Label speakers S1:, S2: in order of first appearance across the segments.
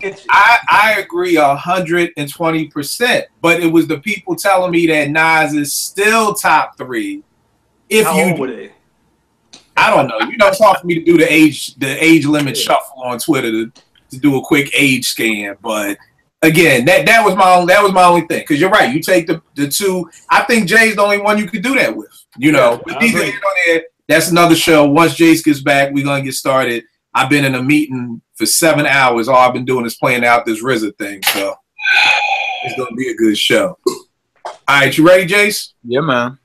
S1: I agree 120%, but it was the people telling me that Nas is still top 3. If
S2: How
S1: you
S2: old were they?
S1: I don't know. You know, it's hard for me to do the age limit shuffle on Twitter to do a quick age scan. But again, that was my only thing. Because you're right. You take the two. I think Jay's the only one you could do that with. You know, with these on there, that's another show. Once Jace gets back, we're gonna get started. I've been in a meeting for 7 hours. All I've been doing is playing out this RZA thing. So it's gonna be a good show. All right, you ready, Jace?
S3: Yeah, man.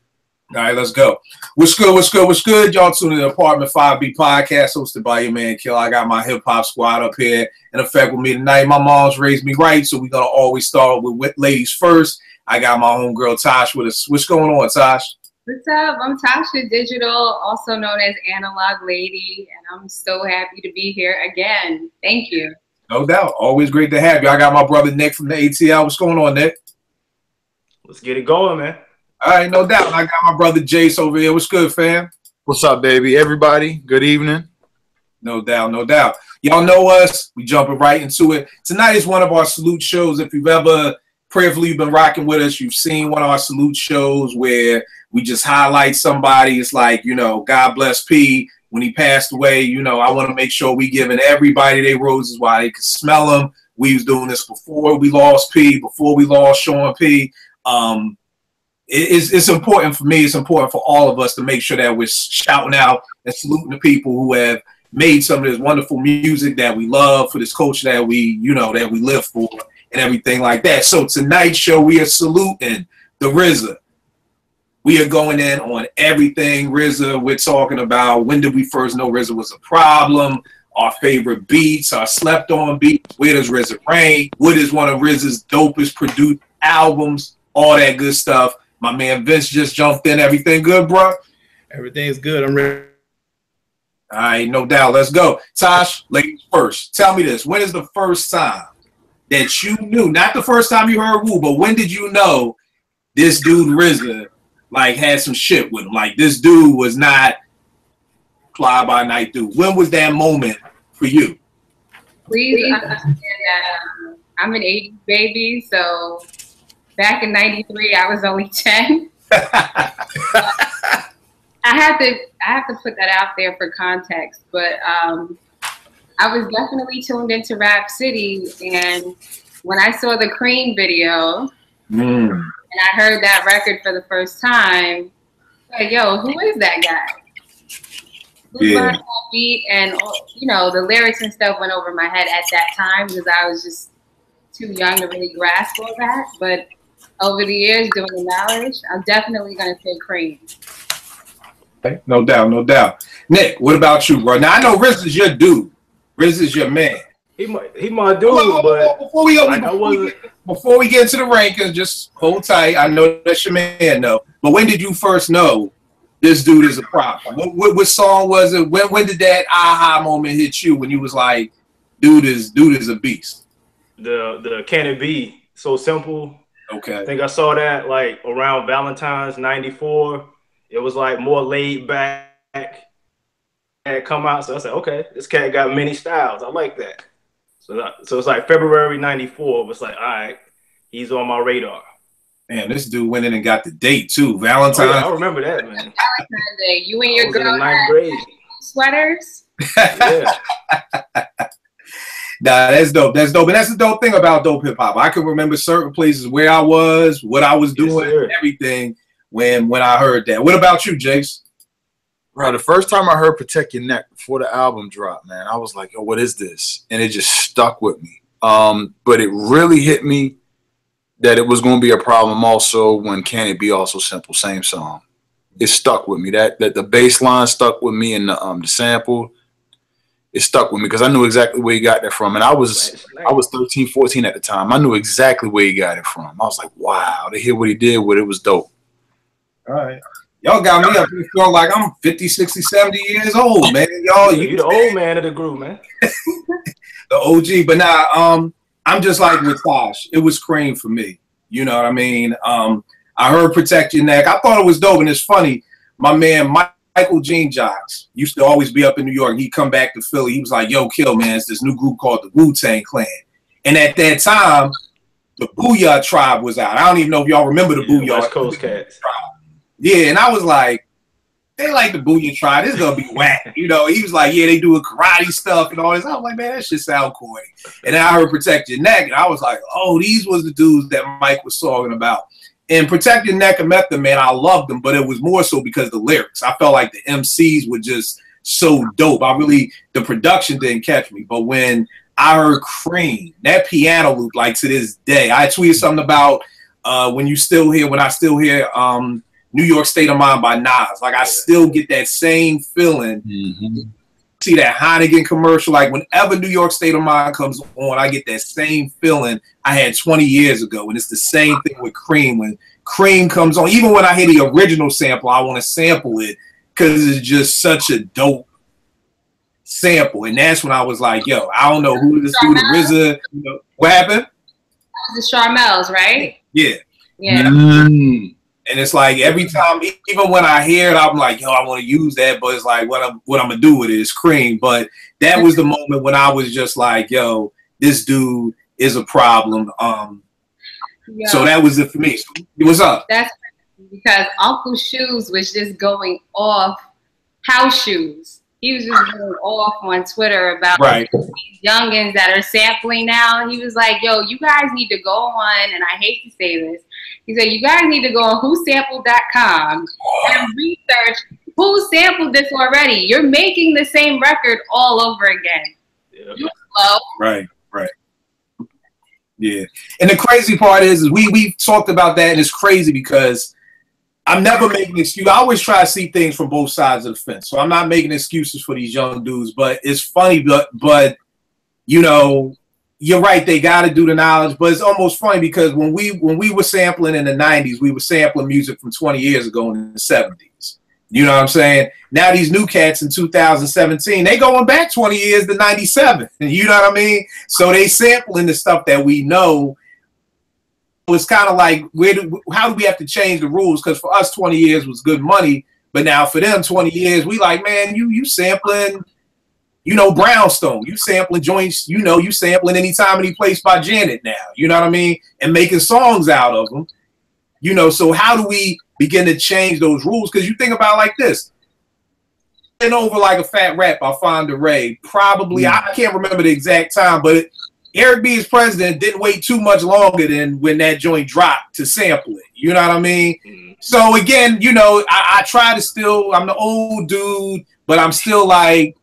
S1: All right, let's go. What's good? What's good? What's good? Y'all tuning in to Apartment 5B podcast hosted by your man Kill. I got my hip hop squad up here in effect with me tonight. My mom's raised me right, so we're gonna always start with ladies first. I got my homegirl Tosh with us. What's going on, Tosh?
S4: What's up? I'm Tasha Digital, also known as Analog Lady, and I'm so happy to be here again. Thank you.
S1: No doubt. Always great to have you. I got my brother Nick from the ATL. What's going on, Nick?
S2: Let's get it going, man.
S1: All right, no doubt. I got my brother Jace over here. What's good, fam?
S3: What's up, baby? Everybody, good evening.
S1: No doubt, no doubt. Y'all know us. We jumping right into it. Tonight is one of our salute shows. If you've ever prayerfully been rocking with us, you've seen one of our salute shows where we just highlight somebody. It's like, you know, God bless P. When he passed away, you know, I want to make sure we giving everybody their roses while they could smell them. We was doing this before we lost P, before we lost Sean P. It's important for me. It's important for all of us to make sure that we're shouting out and saluting the people who have made some of this wonderful music that we love for this culture that we, you know, that we live for and everything like that. So tonight's show, we are saluting the RZA. We are going in on everything RZA. We're talking about when did we first know RZA was a problem, our favorite beats, our slept on beats, where does RZA reign, what is one of RZA's dopest produced albums, all that good stuff. My man Vince just jumped in. Everything good, bro?
S5: Everything's good. I'm ready.
S1: All right, no doubt. Let's go. Tosh, ladies first. Tell me this. When is the first time that you knew, not the first time you heard Wu, but when did you know this dude RZA like had some shit with him? Like this dude was not fly by night dude. When was that moment for you?
S4: Please understand that I'm an 80s baby, so back in '93, I was only 10. I have to put that out there for context, but I was definitely tuned into Rap City, and when I saw the Cream video and I heard that record for the first time, like, yo, who is that guy? Who's behind that beat? And you know, the lyrics and stuff went over my head at that time because I was just too young to really grasp all that, but over the years, doing the knowledge, I'm definitely going to say Cream.
S1: Okay. No doubt, no doubt. Nick, what about you, bro? Now, I know Riz is your dude. Riz is your man.
S2: He my dude, but
S1: before we get into the rankings, just hold tight. I know that's your man, though. But when did you first know this dude is a problem? What song was it? When did that aha moment hit you when you was like, dude is a beast?
S2: The Can It Be So Simple.
S1: Okay.
S2: I think I saw that like around Valentine's '94. It was like more laid back. Had come out, so I said, okay, this cat got many styles. I like that. So it's like February '94. It was like, all right, he's on my radar.
S1: Man, this dude went in and got the date too. Valentine's.
S2: Oh, yeah, I remember that, man.
S4: Valentine's Day. You and your girl
S2: had 9th grade
S4: sweaters.
S2: Yeah.
S1: Nah, that's dope. That's dope. And that's the dope thing about dope hip hop. I can remember certain places where I was, what I was doing, everything when I heard that. What about you, Jace?
S3: Bro, the first time I heard Protect Your Neck before the album dropped, man, I was like, oh, what is this? And it just stuck with me. But it really hit me that it was going to be a problem also when Can It Be Also Simple, same song. It stuck with me. That the bass line stuck with me, and the sample, it stuck with me because I knew exactly where he got that from. And I was 13, 14 at the time. I knew exactly where he got it from. I was like, wow, to hear what he did with it was dope.
S1: All right. Y'all got me up here feeling like I'm 50, 60, 70 years old, man. Y'all,
S2: you the old man of the group, man.
S1: The OG. But now, I'm just like with Tosh. It was Cream for me. You know what I mean? I heard Protect Your Neck. I thought it was dope. And it's funny. My man, Michael Jean Jocks used to always be up in New York. He'd come back to Philly. He was like, yo, Kill, man, it's this new group called the Wu-Tang Clan. And at that time, the Booyah Tribe was out. I don't even know if y'all remember the Booyah
S2: West Coast Cats.
S1: Tribe. Yeah, and I was like, they like the Booyah Tribe. This is gonna be whack. You know, he was like, yeah, they doing karate stuff and all this. I was like, man, that shit sound corny. And then I heard Protect Your Neck, and I was like, oh, these was the dudes that Mike was talking about. And Protect Your Neck and Method Man, I loved them, but it was more so because the lyrics. I felt like the MCs were just so dope. The production didn't catch me. But when I heard Cream, that piano loop, like to this day, I tweeted something about when I still hear New York State of Mind by Nas. Like I still get that same feeling. See that Heineken commercial, like whenever New York State of Mind comes on, I get that same feeling I had 20 years ago. And it's the same thing with Cream. When Cream comes on, even when I hear the original sample, I want to sample it because it's just such a dope sample. And that's when I was like, yo, I don't know who this dude, RZA, you know, what happened?
S4: That was the Charmels, right?
S1: Yeah.
S4: Yeah.
S1: And it's like every time, even when I hear it, I'm like, yo, I want to use that, but it's like what I'm gonna do with it is Cream. But that was the moment when I was just like, yo, this dude is a problem. So that was it for me. So, what's up?
S4: That's because Uncle Shoes was just going off. House Shoes. He was just going off on Twitter about these youngins that are sampling now. He was like, yo, you guys need to go on, and I hate to say this, he said, you guys need to go on whosampled.com and research who sampled this already. You're making the same record all over again.
S2: Yeah.
S4: You slow.
S1: Right. Yeah. And the crazy part is we talked about that, and it's crazy because I'm never making excuses. I always try to see things from both sides of the fence. So I'm not making excuses for these young dudes, but it's funny, but you know, you're right, they gotta do the knowledge, but it's almost funny because when we were sampling in the 90s, we were sampling music from 20 years ago in the 70s. You know what I'm saying? Now these new cats in 2017, they going back 20 years to 97. You know what I mean? So they sampling the stuff that we know. It's kind of like, how do we have to change the rules? Because for us, 20 years was good money, but now for them, 20 years, we like, man, you sampling, you know, Brownstone, you sampling joints, you know, you sampling Anytime, Any Place by Janet now, you know what I mean? And making songs out of them, you know, so how do we begin to change those rules? Because you think about it like this, and over like a Fat Rap by Fonda Ray, probably, I can't remember the exact time, but Eric B. as president didn't wait too much longer than when that joint dropped to sample it. You know what I mean? So again, you know, I try to still, I'm the old dude, but I'm still like,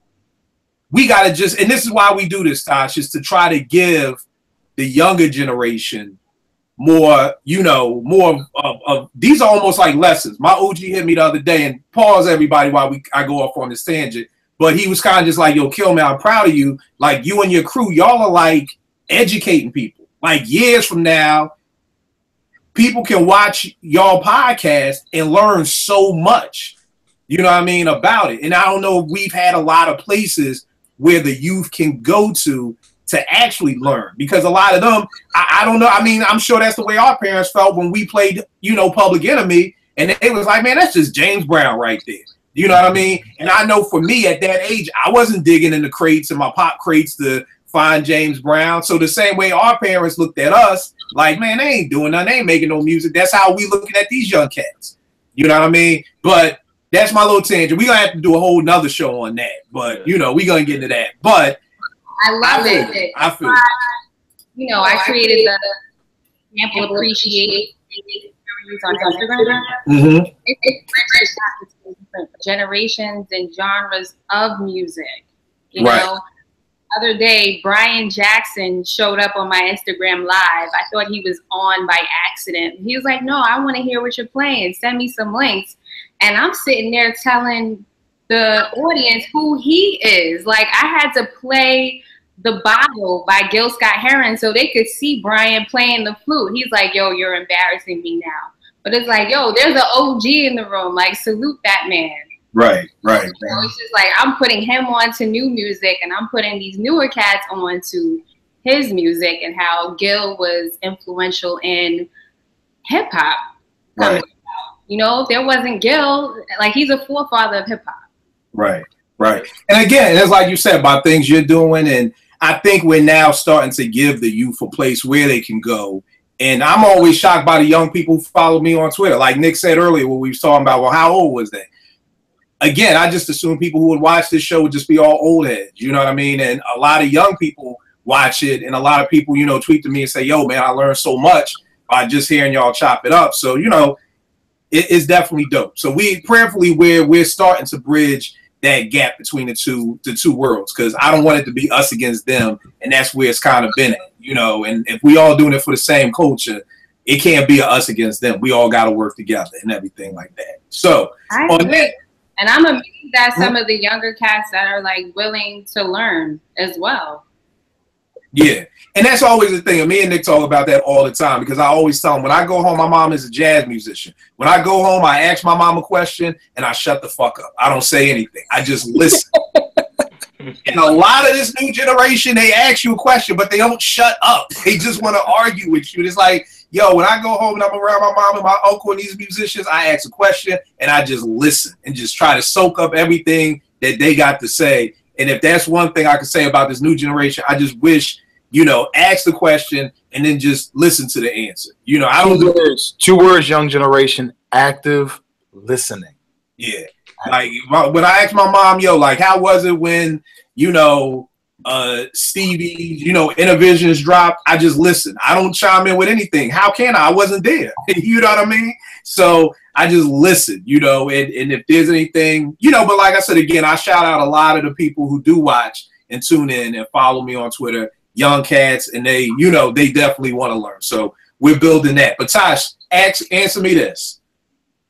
S1: we got to just, and this is why we do this, Tosh, is to try to give the younger generation more, you know, more of these are almost like lessons. My OG hit me the other day, and pause everybody while I go off on this tangent, but he was kind of just like, yo, Kilman, I'm proud of you. Like you and your crew, y'all are like educating people. Like years from now, people can watch y'all podcast and learn so much, you know what I mean, about it. And I don't know if we've had a lot of places where the youth can go to actually learn, because a lot of them, I don't know. I mean, I'm sure that's the way our parents felt when we played, you know, Public Enemy, and it was like, man, that's just James Brown right there. You know what I mean? And I know for me at that age, I wasn't digging in the crates and my pop crates to find James Brown. So the same way our parents looked at us, like, man, they ain't doing nothing, they ain't making no music. That's how we looking at these young cats. You know what I mean? But that's my little tangent. We're gonna have to do a whole nother show on that. But you know, we're gonna get into that. But
S4: I love it.
S1: I feel
S4: you know, I created the sample appreciate on Instagram. It's different generations and genres of music. You know, other day, Brian Jackson showed up on my Instagram live. I thought he was on by accident. He was like, no, I want to hear what you're playing. Send me some links. And I'm sitting there telling the audience who he is. Like, I had to play The Bottle by Gil Scott-Heron so they could see Brian playing the flute. He's like, yo, you're embarrassing me now. But it's like, yo, there's an OG in the room. Like, salute that man.
S1: Right.
S4: So it's just like, I'm putting him on to new music, and I'm putting these newer cats on to his music, and how Gil was influential in hip hop.
S1: Right.
S4: You know, if there wasn't Gil, like, he's a forefather of hip hop.
S1: Right. And again, it's like you said about things you're doing, and I think we're now starting to give the youth a place where they can go. And I'm always shocked by the young people who follow me on Twitter. Like Nick said earlier when we was talking about, well, how old was they? Again, I just assumed people who would watch this show would just be all old heads. You know what I mean? And a lot of young people watch it. And a lot of people, you know, tweet to me and say, yo, man, I learned so much by just hearing y'all chop it up. So, you know, it's definitely dope. So we prayerfully we're starting to bridge that gap between the two worlds, because I don't want it to be us against them, and that's where it's kind of been at, you know. And if we all doing it for the same culture, it can't be us against them. We all got to work together and everything like that. So
S4: I agree. And I'm amazed at some of the younger cats that are like willing to learn as well.
S1: Yeah, and that's always the thing. And me and Nick talk about that all the time, because I always tell them when I go home, my mom is a jazz musician. When I go home, I ask my mom a question and I shut the fuck up. I don't say anything. I just listen. And a lot of this new generation, they ask you a question, but they don't shut up. They just want to argue with you. And it's like, yo, when I go home and I'm around my mom and my uncle and these musicians, I ask a question and I just listen and just try to soak up everything that they got to say. And if that's one thing I can say about this new generation, I just wish, you know, ask the question and then just listen to the answer. You know, I don't do
S3: two words, young generation: active listening.
S1: Yeah. Like when I asked my mom, yo, like, how was it when, you know, Stevie, you know, Intervisions dropped? I just listened. I don't chime in with anything. How can I? I wasn't there. You know what I mean? So I just listen, you know, and if there's anything, you know, but like I said, again, I shout out a lot of the people who do watch and tune in and follow me on Twitter, young cats, and they, you know, they definitely want to learn. So we're building that. But Tosh, answer me this.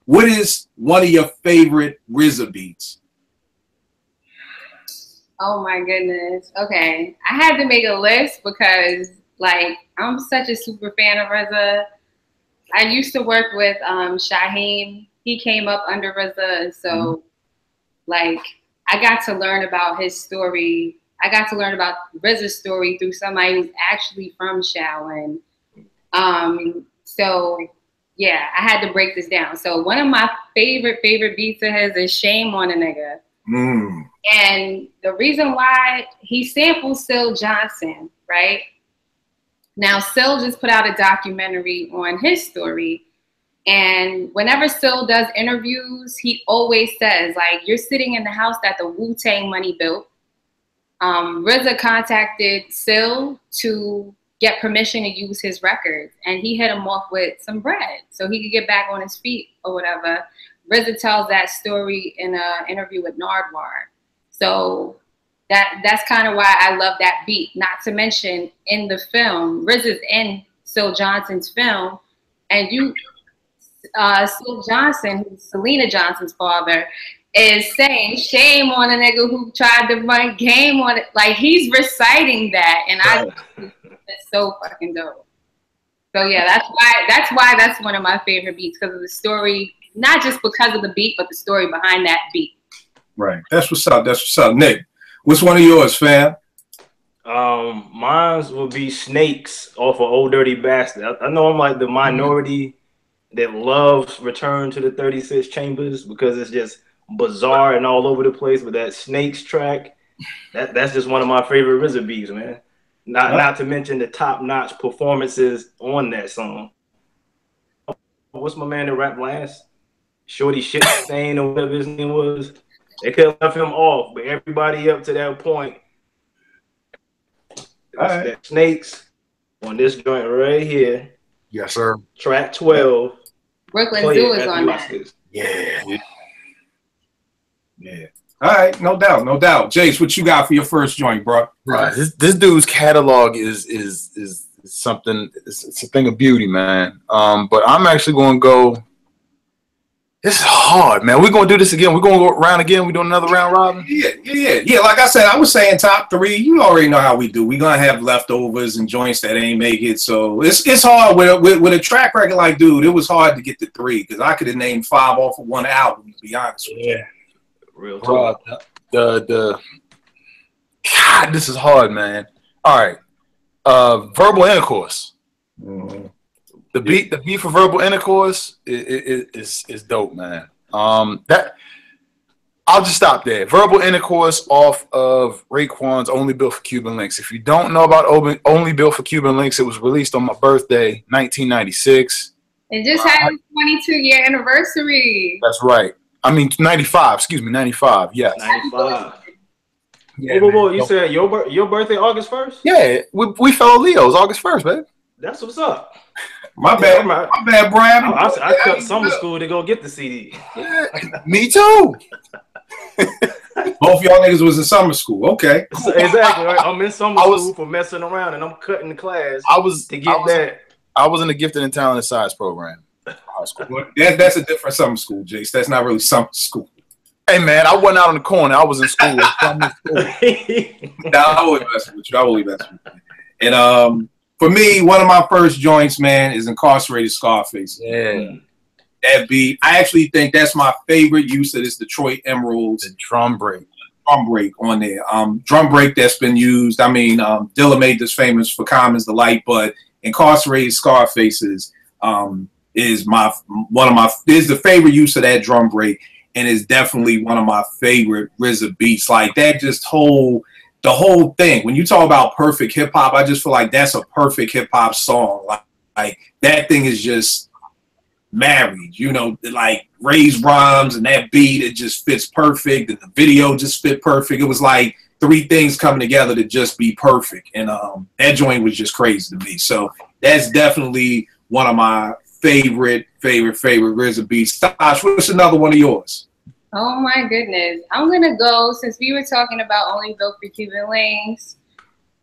S1: What is one of your favorite RZA beats?
S4: Oh my goodness. Okay. I had to make a list because like I'm such a super fan of RZA. I used to work with Shaheem. He came up under RZA, so like I got to learn about his story. I got to learn about RZA's story through somebody who's actually from Shaolin. So yeah, I had to break this down. So one of my favorite beats of his is "Shame on a Nigga." And the reason why he samples Syl Johnson, right? Now, Syl just put out a documentary on his story. And whenever Syl does interviews, he always says, like, you're sitting in the house that the Wu-Tang money built. RZA contacted Syl to get permission to use his records. And he hit him off with some bread so he could get back on his feet or whatever. RZA tells that story in an interview with Nardwuar. So that's kind of why I love that beat. Not to mention in the film, RZA's in Syl Johnson's film, and Syl Johnson, who's Selena Johnson's father, is saying "shame on a nigga who tried to run game on it." Like he's reciting that, and it's so fucking dope. So yeah, that's why that's one of my favorite beats, because of the story, not just because of the beat, but the story behind that beat.
S1: Right. That's what's up. That's what's up. Nick, what's one of yours, fam?
S2: Mine would be Snakes off of Old Dirty Bastard. I know I'm like the minority that loves Return to the 36 Chambers because it's just bizarre and all over the place. But that Snakes track, that's just one of my favorite RZA beats, man. Not to mention the top-notch performances on that song. What's my man that rapped last? Shorty Shit Stain or whatever his name was. They could have left him off, but everybody up to that point. Right. That Snakes on this joint right here.
S3: Yes, sir.
S2: Track 12.
S4: Brooklyn Zoo is on that.
S1: Yeah. Yeah. All right, no doubt, no doubt. Jace, what you got for your first joint, bro?
S3: Right. This dude's catalog is something. It's a thing of beauty, man. But I'm actually going to go. This is hard, man. We're going to do this again. We're going to go around again. We're doing another round robin.
S1: Yeah. Like I said, I was saying top three. You already know how we do. We're going to have leftovers and joints that ain't make it. So it's hard. With a track record like dude, it was hard to get to three because I could have named 5 off of one album, to be honest with you.
S2: Real talk.
S3: God, this is hard, man. All right. Verbal Intercourse. The beat for Verbal Intercourse is dope, man. That I'll just stop there. Verbal Intercourse off of Raekwon's Only Built for Cuban Links. If you don't know about Only Built for Cuban Links, it was released on my birthday, 1996.
S4: It just had its 22-year anniversary.
S3: That's right. I mean, 95. Excuse me, 95. Yes.
S2: 95.
S3: Yeah,
S2: whoa. You said your birthday August 1st?
S3: Yeah, we fellow Leos, August 1st, man.
S2: That's what's up.
S1: My bad, Brian.
S2: I cut summer school to go get the CD.
S3: Yeah, me too.
S1: Both y'all niggas was in summer school. Okay.
S2: Exactly. Right? I'm in summer school for messing around, and I'm cutting the class to get that.
S3: I was in the Gifted and Talented Science program. High school.
S1: Well, that's a different summer school, Jace. That's not really summer school.
S3: Hey, man, I wasn't out in the corner. I was in school.
S1: Nah, I always messing with you. I always messing with you. And for me, one of my first joints, man, is Incarcerated Scarface.
S3: Yeah.
S1: That beat. I actually think that's my favorite use of this Detroit Emeralds.
S3: The drum break.
S1: Drum break on there. Drum break that's been used. I mean, Dilla made this famous for Common's Delight, but Incarcerated Scarfaces is the favorite use of that drum break, and is definitely one of my favorite RZA beats. Like that, the whole thing. When you talk about perfect hip hop, I just feel like that's a perfect hip hop song. Like that thing is just married, you know, like Ray's rhymes and that beat, it just fits perfect, and the video just fit perfect. It was like three things coming together to just be perfect, and that joint was just crazy to me. So that's definitely one of my favorite RZA beats. Tosh, what's another one of yours?
S4: Oh my goodness, I'm gonna go, since we were talking about Only Built for Cuban Links,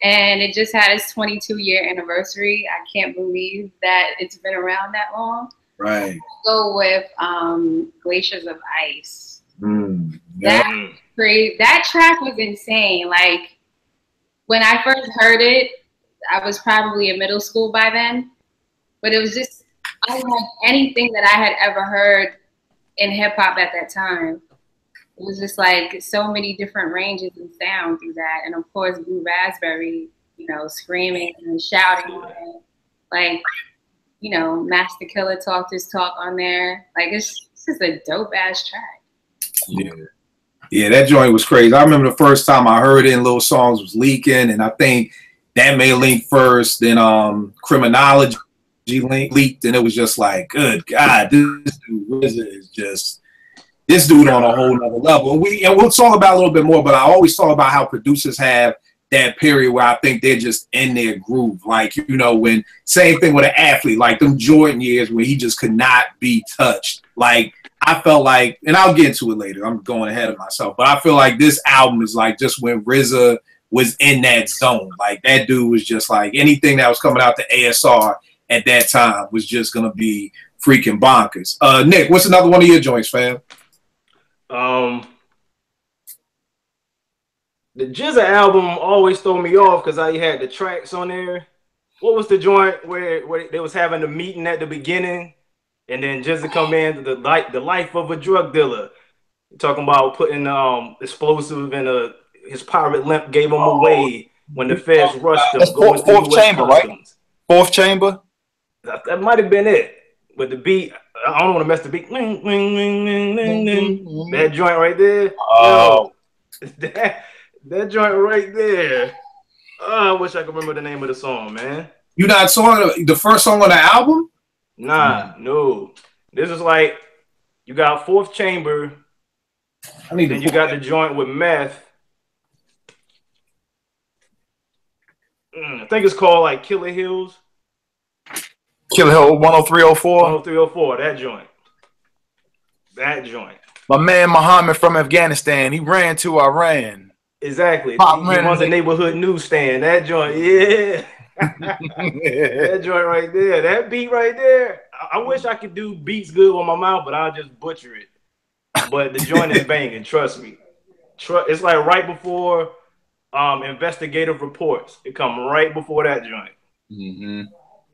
S4: and it just had its 22-year anniversary. I can't believe that it's been around that long.
S1: Right.
S4: I'll go with Glaciers of Ice.
S1: Yeah.
S4: That track was insane. Like when I first heard it, I was probably in middle school by then, but it was just unlike anything that I had ever heard in hip hop at that time. It was just like so many different ranges and sounds through that, and of course Blue Raspberry, you know, screaming and shouting, and like, you know, Master Killer talked his talk on there. Like it's just a dope ass track.
S1: Yeah, that joint was crazy. I remember the first time I heard it in Little Songs was Leaking, and I think that may link first. Then Criminology leaked, and it was just like, good God, this dude RZA is just this dude on a whole nother level. We'll talk about a little bit more, but I always talk about how producers have that period where I think they're just in their groove. Like, you know, when same thing with an athlete, like them Jordan years where he just could not be touched. Like I felt like, and I'll get into it later, I'm going ahead of myself, but I feel like this album is like just when RZA was in that zone. Like that dude was just like anything that was coming out to ASR at that time was just gonna be freaking bonkers. Nick, what's another one of your joints, fam?
S2: The GZA album always throw me off because I had the tracks on there. What was the joint where they was having a meeting at the beginning, and then GZA come in, the life of a drug dealer, talking about putting explosive in his pirate limp gave him away when the feds rushed him.
S3: That's fourth chamber, right? Fourth chamber.
S2: That might have been it. But the beat, I don't want to mess the beat. That joint right there.
S3: Oh,
S2: that joint right there. Oh, I wish I could remember the name of the song, man.
S1: You not saw the first song on the album?
S2: Nah, no. This is like you got Fourth Chamber, and you got the joint with Meth. I think it's called like Killer Hills.
S3: Killer Hill 10304.
S2: 10304. That joint. That joint.
S3: My man Muhammad from Afghanistan. He ran to Iran.
S2: Exactly. He runs a neighborhood newsstand. That joint, yeah. That joint right there. That beat right there. I wish I could do beats good on my mouth, but I'll just butcher it. But the joint is banging. Trust me. It's like right before investigative reports. It come right before that joint.
S3: Mm-hmm.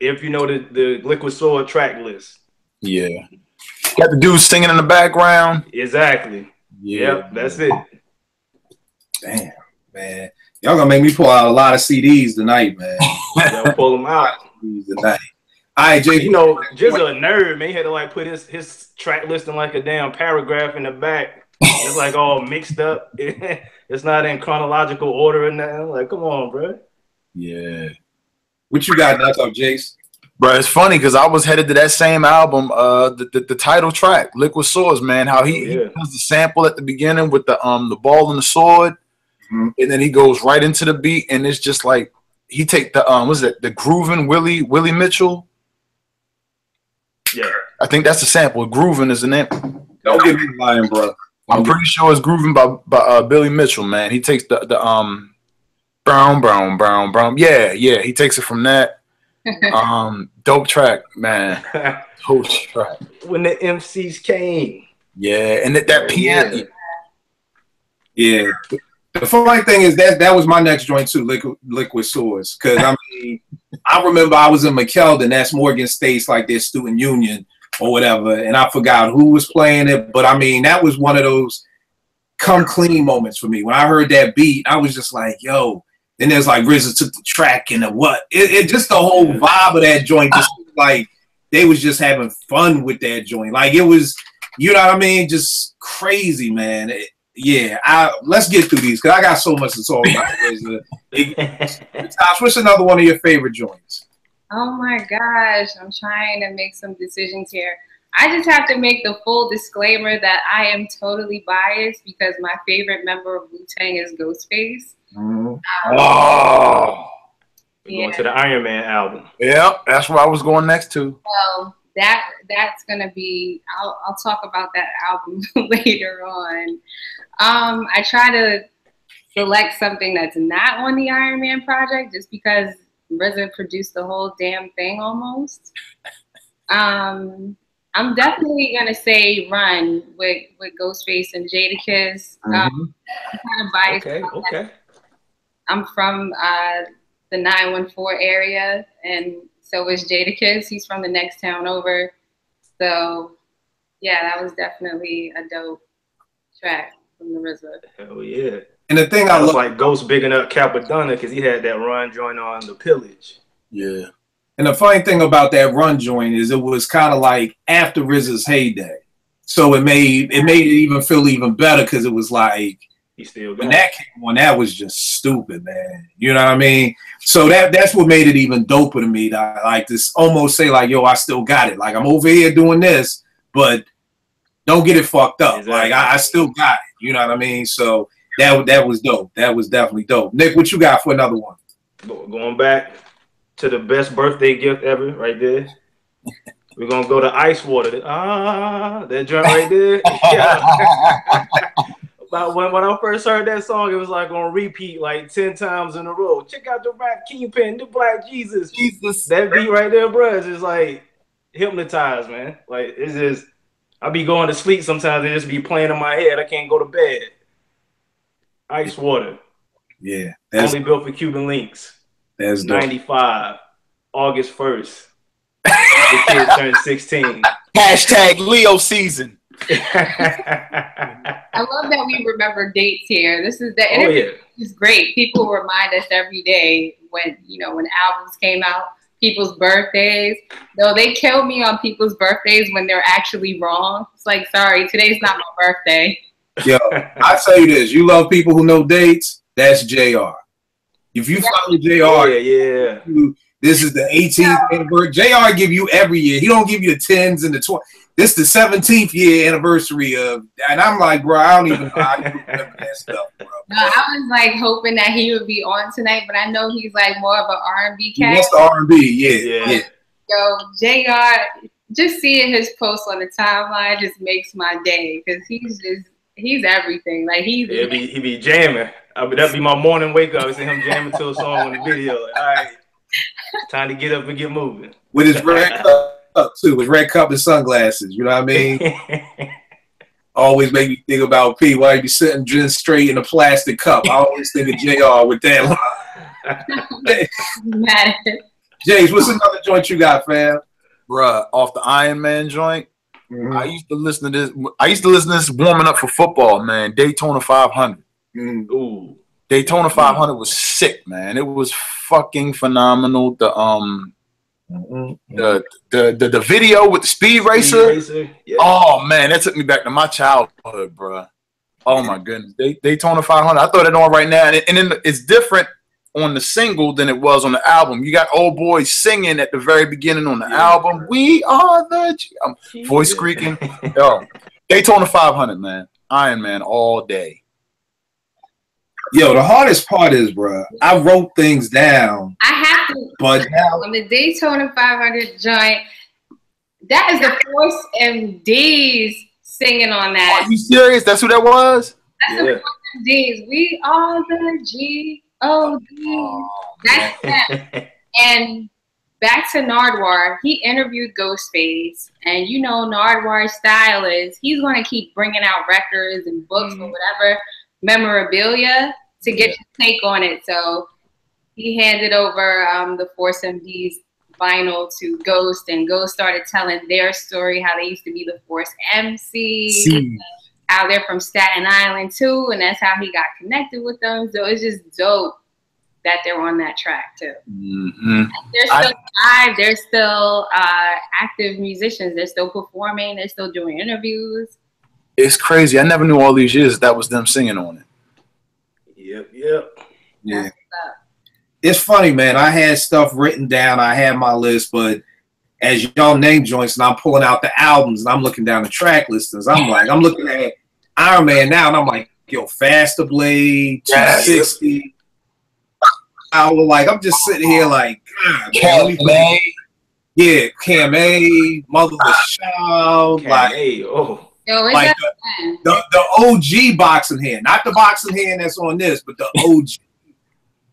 S2: If you know the Liquid Sword track list.
S3: Yeah. Got the dude singing in the background.
S2: Exactly.
S3: Yeah.
S2: Yep, that's it.
S1: Damn, man. Y'all gonna make me pull out a lot of CDs tonight, man.
S2: Y'all pull them out.
S1: Tonight. All right, Jay.
S2: You know, just a nerd, man. He had to like put his track list in like a damn paragraph in the back It's like all mixed up. It's not in chronological order and nothing. Like, come on, bro.
S3: Yeah.
S1: What you got next up, Jace?
S3: Bro, it's funny because I was headed to that same album, the title track, Liquid Swords, man. How he does the sample at the beginning with the ball and the sword, and then he goes right into the beat, and it's just like he take the what's it, the grooving Willie Mitchell.
S2: Yeah, I
S3: think that's the sample. Grooving is the name.
S1: Don't get me lying, bro.
S3: I'm pretty sure it's Grooving by Billy Mitchell, man. He takes the brown. Yeah, he takes it from that. Dope track, man. Dope track.
S2: When the MCs came.
S3: Yeah, and that piano.
S1: Yeah. The funny thing is that was my next joint too, Liquid Swords. Because I mean, I remember I was in McKeldin, that's Morgan State's like their student union or whatever, and I forgot who was playing it, but I mean that was one of those come clean moments for me. When I heard that beat, I was just like, yo. Then there's like RZA took the track and it just the whole vibe of that joint, just like they was just having fun with that joint. Like it was, you know what I mean? Just crazy, man. Let's get through these because I got so much to talk about. Tosh, what's another one of your favorite joints?
S4: Oh my gosh, I'm trying to make some decisions here. I just have to make the full disclaimer that I am totally biased because my favorite member of Wu-Tang is Ghostface.
S2: Going to the Iron Man album.
S3: Yeah, that's where I was going next to.
S4: Well, that's gonna be. I'll talk about that album later on. I try to select something that's not on the Iron Man project just because RZA produced the whole damn thing almost. I'm definitely gonna say Run with Ghostface and Jadakiss. I'm kind of biased.
S2: Okay.
S4: I'm from the 914 area, and so is Jadakiss. He's from the next town over. So, yeah, that was definitely a dope track from the RZA.
S2: Hell yeah.
S1: And the thing
S2: I was like Ghost bigging up Capadonna because he had that Run joint on The Pillage.
S3: Yeah.
S1: And the funny thing about that Run joint is it was kind of like after RZA's heyday. So it made it even feel even better because it was like,
S2: he still
S1: when that came on, that was just stupid, man. You know what I mean? So that's what made it even doper to me. That I like this almost say like, yo, I still got it. Like I'm over here doing this, but don't get it fucked up. Exactly. Like I still got it. You know what I mean? So that was dope. That was definitely dope. Nick, what you got for another one?
S2: Going back to the best birthday gift ever, right there. We're gonna go to Ice Water. That joint right there. Yeah. But when I first heard that song, it was like on repeat like 10 times in a row. Check out the Rap Kingpin, the Black Jesus. That beat right there, bro, is just like hypnotized, man. Like it's just, I be going to sleep sometimes. It just be playing in my head. I can't go to bed. Ice Water.
S1: Yeah.
S2: Only built for Cuban links.
S1: That's dope.
S2: 95, August 1st. The kid turned 16.
S3: Hashtag Leo season.
S4: I love that we remember dates here. This is the interview is great. People remind us every day when albums came out, people's birthdays. Though they kill me on people's birthdays when they're actually wrong. It's like, sorry, today's not my birthday.
S1: Yo, I tell you this, you love people who know dates, that's JR. If you follow JR, this is the 18th anniversary. JR give you every year. He don't give you the 10s and the 20s. This is the 17th year anniversary of, and I'm like, bro, I don't even know how you remember that stuff, bro.
S4: No, I was like hoping that he would be on tonight, but I know he's like more of an R&B cat.
S1: What's the R&B? Yeah.
S4: Yo, JR, just seeing his posts on the timeline just makes my day because he's everything. Like he
S2: be jamming. That'd be my morning wake up. I see him jamming to a song on the video. Like, all right, time to get up and get moving.
S1: With his red cup too, with red cup and sunglasses. You know what I mean? Always make me think about P. Why he be sitting drink straight in a plastic cup. I always think of JR with that line. James, what's another joint you got, fam?
S3: Bruh, off the Iron Man joint. I used to listen to this warming up for football, man. Daytona 500.
S2: Ooh.
S3: Daytona 500 was sick, man. It was fucking phenomenal. The video with the Speed Racer. Yeah. Oh man, that took me back to my childhood, bro. Oh my goodness, Daytona 500. I throw that on right now, and then it's different on the single than it was on the album. You got Old Boy singing at the very beginning on the album. We are the voice squeaking. Yo, Daytona 500, man. Iron Man all day.
S1: Yo, the hardest part is, bro, I wrote things down.
S4: I have to,
S1: but now
S4: on the Daytona 500 joint, that is the Force MDs singing on that.
S3: Are you serious? That's who that was?
S4: That's the Force MDs. We are the G-O-D. Oh, that's that. And back to Nardwuar, he interviewed Ghostface, and you know Nardwuar's style is he's going to keep bringing out records and books or whatever memorabilia to get your take on it. So he handed over the Force MD's vinyl to Ghost, and Ghost started telling their story, how they used to be the Force MC, how they're from Staten Island too, and that's how he got connected with them. So it's just dope that they're on that track too. They're still live, they're still active musicians, they're still performing, they're still doing interviews.
S3: It's crazy. I never knew all these years that was them singing on it.
S1: Yeah. It's funny, man. I had stuff written down. I had my list, but as y'all name joints, and I'm pulling out the albums, and I'm looking down the track listings. I'm looking at Iron Man now, and I'm like, yo, Faster Blade, 260. I was like, I'm just sitting here like, God, man. Yeah, Cam A, Motherless Child,
S4: Yo,
S1: like the OG boxing hand, not the boxing hand that's on this, but the OG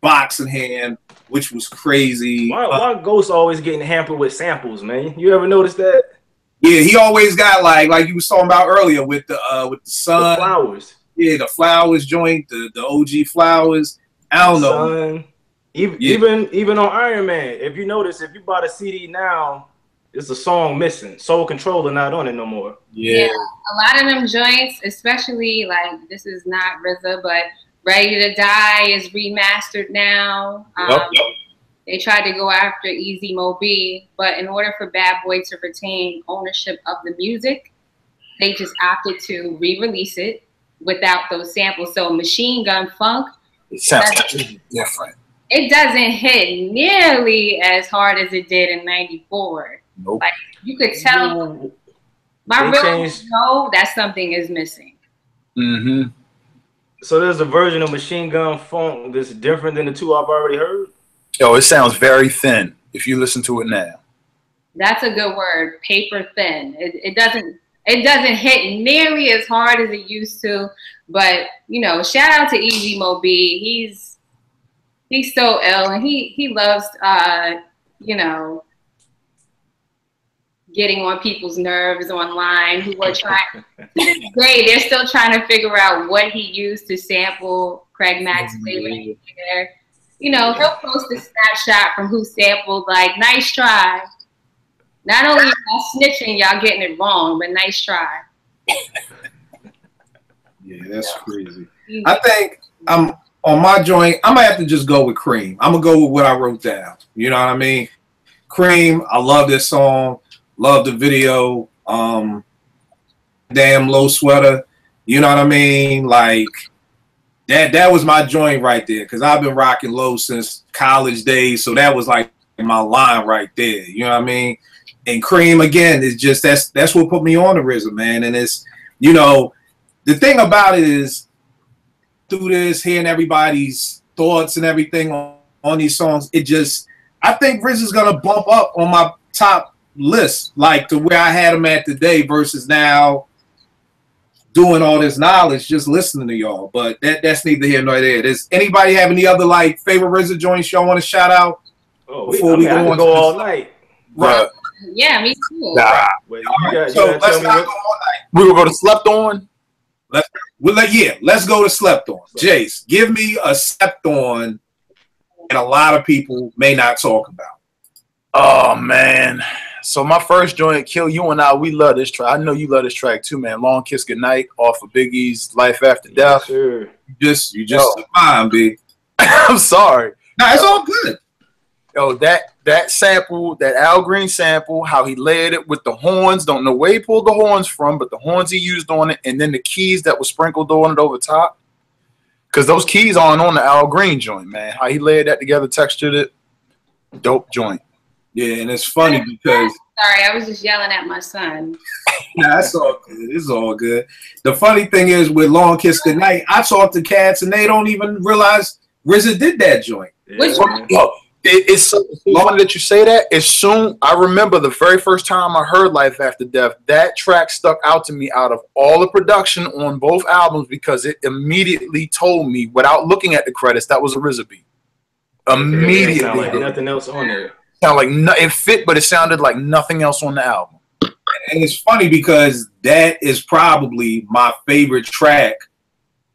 S1: boxing hand, which was crazy.
S2: Why Ghost always getting hampered with samples, man? You ever notice that?
S1: Yeah, he always got like you was talking about earlier with the sun,
S2: the flowers.
S1: Yeah, the flowers joint, the OG flowers. I don't know.
S2: Even on Iron Man, if you notice, if you bought a CD now, it's a song missing. Soul Controller not on it no more.
S4: Yeah, a lot of them joints, especially like this is not RZA, but Ready to Die is remastered now. They tried to go after Easy Mo B, but in order for Bad Boy to retain ownership of the music, they just opted to re-release it without those samples. So Machine Gun Funk,
S3: it sounds different.
S4: It doesn't hit nearly as hard as it did in '94.
S3: Nope.
S4: Like you could tell, my real know that something is missing.
S2: So there's a version of Machine Gun Funk that's different than the two I've already heard.
S3: Yo, it sounds very thin if you listen to it now.
S4: That's a good word, paper thin. It doesn't hit nearly as hard as it used to. But you know, shout out to Easy Mo B. He's so ill, and he loves you know, getting on people's nerves online who are trying to this day, they're still trying to figure out what he used to sample Craig Mack's flavor there. You know, he'll post a snapshot from who sampled, like, nice try. Not only y'all snitching, y'all getting it wrong, but nice try.
S1: Yeah, that's crazy. I think I'm on my joint, I'm gonna have to just go with Cream. I'm gonna go with what I wrote down. You know what I mean? Cream, I love this song. Love the video. Damn Low Sweater. You know what I mean? Like that was my joint right there, because I've been rocking Low since college days. So that was like my line right there. You know what I mean? And Cream again is just that's what put me on the RZA, man. And it's, you know, the thing about it is through this, hearing everybody's thoughts and everything on these songs, it just, I think RZA's gonna bump up on my top list, like to where I had him at today versus now doing all this knowledge, just listening to y'all. But that's neither here nor there. Does anybody have any other like favorite RZA joints y'all want to shout out?
S2: Before we go on all night.
S1: Right.
S4: Yeah, me too.
S3: Nah.
S2: Wait,
S1: So let's not go all night.
S3: We will go to Slept On.
S1: Let's go to Slept On. Jace, give me a Slept On that a lot of people may not talk about.
S3: Oh man. So my first joint, Kill You and I, we love this track. I know you love this track too, man. Long Kiss Goodnight off of Big E's Life After Death.
S1: Sure. You just took mine, B.
S3: I'm sorry.
S1: No, it's all good.
S3: Yo, that sample, that Al Green sample, how he layered it with the horns. Don't know where he pulled the horns from, but the horns he used on it, and then the keys that were sprinkled on it over top. Because those keys aren't on the Al Green joint, man. How he layered that together, textured it, dope joint.
S1: Yeah, and it's funny because
S4: sorry, I was just yelling at my son.
S1: Nah, it's all good. It's all good. The funny thing is with Long Kiss Goodnight, I talk to cats and they don't even realize RZA did that joint.
S4: Which one?
S3: It's so long that you say that. As soon I remember the very first time I heard Life After Death, that track stuck out to me out of all the production on both albums because it immediately told me, without looking at the credits, that was a RZA beat. Immediately,
S2: Sound like nothing else on there.
S3: Sound like it fit, but it sounded like nothing else on the album.
S1: And it's funny because that is probably my favorite track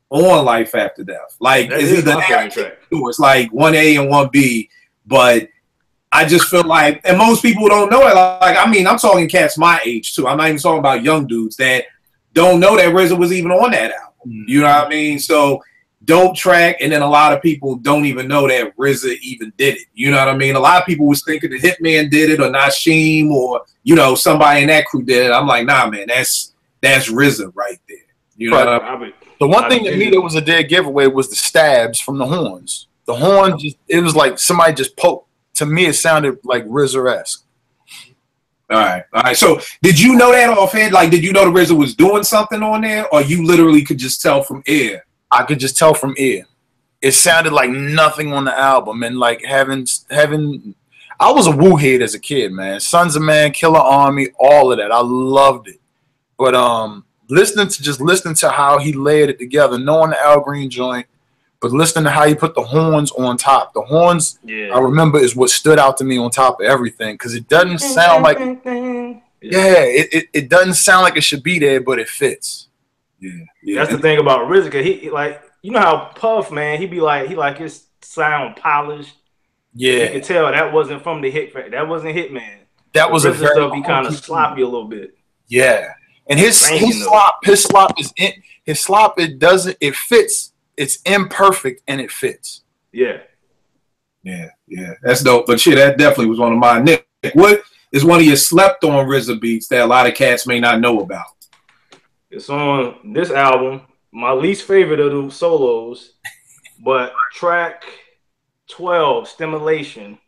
S1: on Life After Death. Like,
S2: That
S1: it's
S2: is
S1: either
S2: my favorite track.
S1: it's like 1A and 1B, but I just feel like, and most people don't know it. Like, I mean, I'm talking cats my age too. I'm not even talking about young dudes that don't know that RZA was even on that album. You know what I mean? So, dope track, and then a lot of people don't even know that RZA even did it. You know what I mean? A lot of people was thinking that Hitman did it or Nasheem or, you know, somebody in that crew did it. I'm like, nah, man, that's RZA right there. You know what I mean?
S3: The one thing that made it was a dead giveaway was the stabs from the horns. The horn, it was like somebody just poked. To me, it sounded like RZA-esque.
S1: All right. So, did you know that offhand? Like, did you know the RZA was doing something on there, or you literally could just tell from ear?
S3: I could just tell from ear. It sounded like nothing on the album, and like having. I was a Wu head as a kid, man. Sons of Man, Killer Army, all of that. I loved it, but listening to how he layered it together, knowing the Al Green joint, but listening to how he put the horns on top. The horns, I remember, is what stood out to me on top of everything because it doesn't sound like. It doesn't sound like it should be there, but it fits. Yeah.
S2: That's the thing about RZA, cause he like, you know how Puff, man, he like his sound polished.
S3: Yeah,
S2: you can tell that wasn't from the hit. That wasn't Hitman.
S3: That was a
S2: RZA stuff. He kind of sloppy a little bit.
S3: Yeah, and his slop is in his slop. It fits. It's imperfect and it fits.
S1: Yeah. That's dope. But shit, that definitely was one of mine. Nick, what is one of your slept on RZA beats that a lot of cats may not know about?
S2: It's on this album, my least favorite of the solos, but track 12, Stimulation.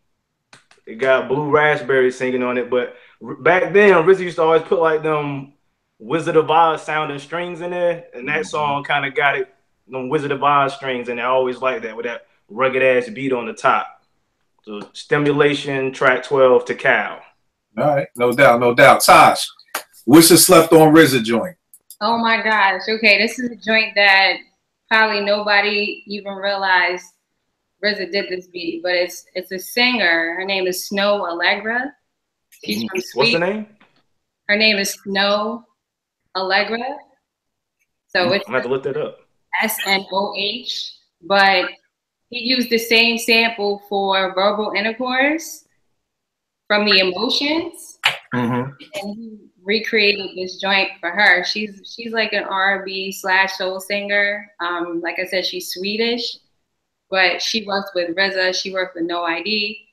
S2: It got Blue Raspberry singing on it, but back then, RZA used to always put like them Wizard of Oz sounding strings in there, and that song kind of got it, them Wizard of Oz strings, and I always like that with that rugged ass beat on the top. So Stimulation, track 12 to Cal.
S1: All right, no doubt. Tosh, what's your slept on RZA joint?
S4: Oh my gosh. Okay, this is a joint that probably nobody even realized RZA did this beat, but it's a singer. Her name is Snow Allegra. She's from Sweet.
S2: What's the name?
S4: Her name is Snow Allegra. So it's
S2: I'm gonna have to look that up.
S4: SNOH. But he used the same sample for Verbal Intercourse from The Emotions. And he recreated this joint for her. She's like an R&B / soul singer. Like I said, she's Swedish, but she worked with RZA. She worked with No ID.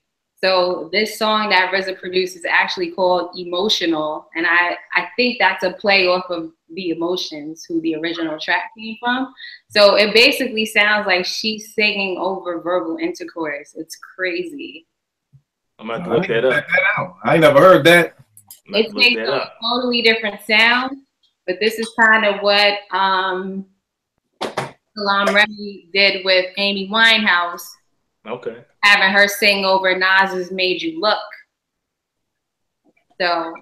S4: So this song that RZA produced is actually called Emotional, and I think that's a play off of The Emotions, who the original track came from. So it basically sounds like she's singing over Verbal Intercourse. It's crazy.
S2: I'm gonna have to look that up.
S1: I ain't never heard that.
S4: It takes a totally different sound, but this is kind of what Salaam Remi did with Amy Winehouse.
S2: Okay.
S4: Having her sing over Nas's Made You Look. So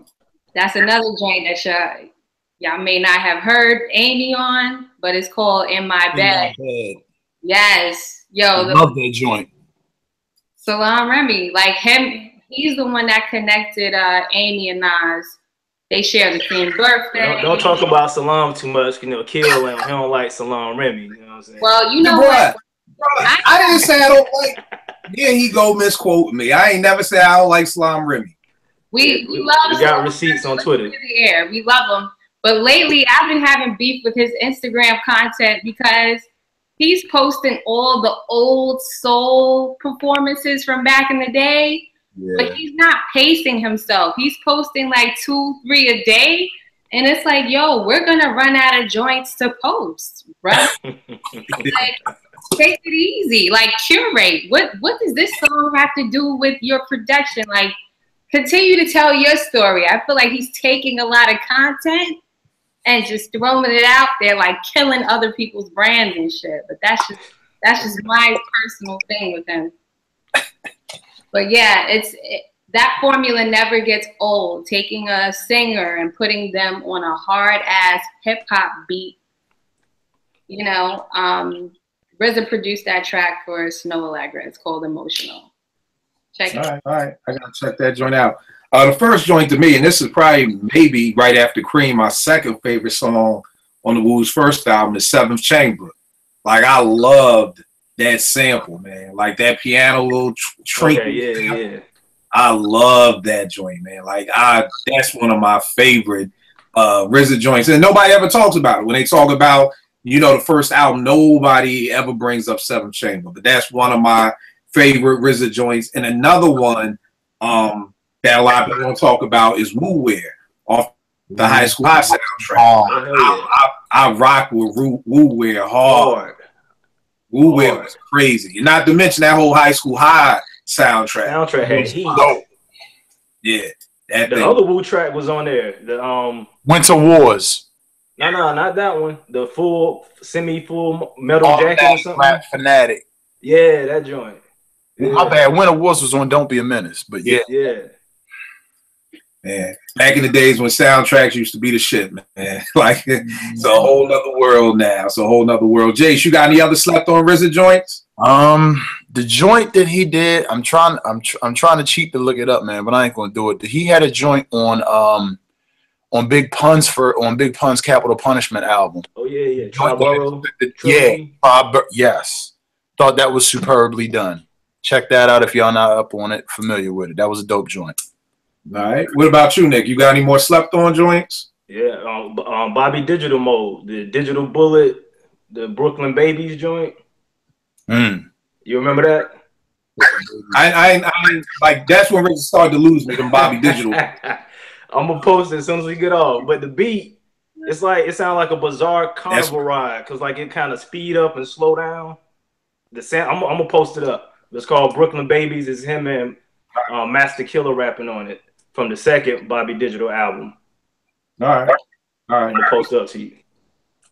S4: that's another joint that y'all may not have heard Amy on, but it's called In My Bed. Yes. Yo,
S3: I love that joint.
S4: Salaam Remi, like him, he's the one that connected Amy and Nas. They share the same birthday.
S2: Don't talk about Salaam too much, you know, kill him. He don't like Salaam Remi, you know what I'm saying?
S4: Well, you know what?
S1: I didn't say I don't like. Here he go misquoting me. I ain't never said I don't like Salaam Remi.
S4: We love.
S2: We got receipts on Twitter.
S4: We love him, but lately I've been having beef with his Instagram content because he's posting all the old soul performances from back in the day, but he's not pacing himself. He's posting like 2, 3 a day. And it's like, yo, we're going to run out of joints to post, right? Like, take it easy. Like, curate. What does this song have to do with your production? Like, continue to tell your story. I feel like he's taking a lot of content and just throwing it out there, like killing other people's brands and shit. But that's just my personal thing with him. But yeah, that formula never gets old. Taking a singer and putting them on a hard ass hip hop beat. You know, RZA produced that track for Snow Allegra. It's called Emotional. Check it.
S1: All right. I gotta check that joint out. The first joint to me, and this is probably maybe right after Cream, my second favorite song on the Wu's first album is Seventh Chamber. Like, I loved that sample, man. Like that piano little trinkle.
S2: Yeah.
S1: I love that joint, man. Like, that's one of my favorite RZA joints. And nobody ever talks about it. When they talk about, you know, the first album, nobody ever brings up Seventh Chamber. But that's one of my favorite RZA joints. And another one that a lot of people don't talk about is Woo Wear off the High School High soundtrack. I rock with Woo Wear hard. Woo Wear was crazy. Not to mention that whole High School High soundtrack.
S2: Soundtrack had heat.
S1: Yeah.
S2: The other Wu track was on there. The
S3: Winter Wars.
S2: No, not that one. The full, semi-full Metal Jacket or something.
S3: Rap Fanatic.
S2: Yeah, that joint. Yeah.
S3: My bad. Winter Wars was on Don't Be a Menace, but yeah.
S1: Man, back in the days when soundtracks used to be the shit, man. Like, it's a whole nother world now. It's a whole nother world. Jace, you got any other slept on RZA joints?
S3: The joint that he did, I'm trying to cheat to look it up, man, but I ain't gonna do it. He had a joint on Big Pun's Capital Punishment album.
S2: Oh yeah. Triborough.
S3: Yes. Thought that was superbly done. Check that out if y'all not up on it, familiar with it. That was a dope joint.
S1: All right. What about you, Nick? You got any more slept on joints?
S2: Yeah, Bobby Digital Mode, the Digital Bullet, the Brooklyn Babies joint. You remember that?
S1: I like, that's when RZA started to lose me, them Bobby Digital.
S2: I'm gonna post it as soon as we get off. But the beat, it's like, it sounds like a bizarre carnival ride, because like it kind of speed up and slow down. The sound, I'm gonna post it up. It's called Brooklyn Babies. It's him and Master Killer rapping on it from the second Bobby Digital album.
S1: All right.
S2: I'm gonna post it up to you.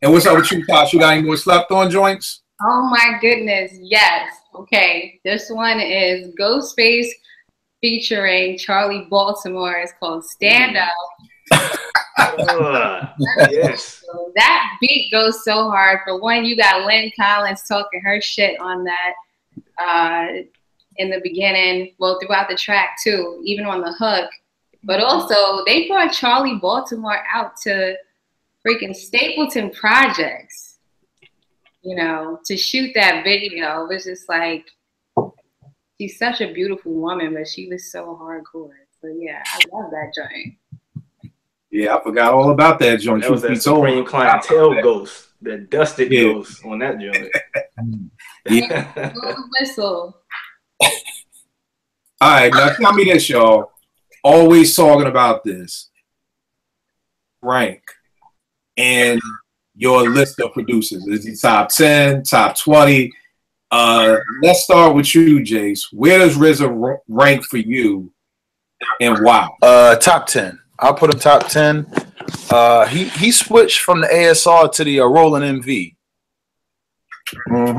S1: And what's up with you, Tosh? You got any more slept on joints?
S4: Oh my goodness, yes. Okay, this one is Ghostface featuring Charlie Baltimore. It's called Stand Up.
S2: Yes.
S4: So that beat goes so hard. For one, you got Lynn Collins talking her shit on that in the beginning, well, throughout the track too, even on the hook. But also, they brought Charlie Baltimore out to freaking Stapleton Projects, you know, to shoot that video. It was just like, she's such a beautiful woman, but she was so hardcore. So yeah, I love that joint.
S1: Yeah, I forgot all about that joint.
S2: That was that Supreme Clientele Ghost, that dusted Ghost on that joint.
S4: Yeah. Whistle.
S1: All right, now tell me this, y'all. Always talking about this. Rank and your list of producers. Is it top 10, top 20? Let's start with you, Jace. Where does RZA rank for you and why?
S3: Top 10. I'll put him top 10. He switched from the ASR to the Roland MV.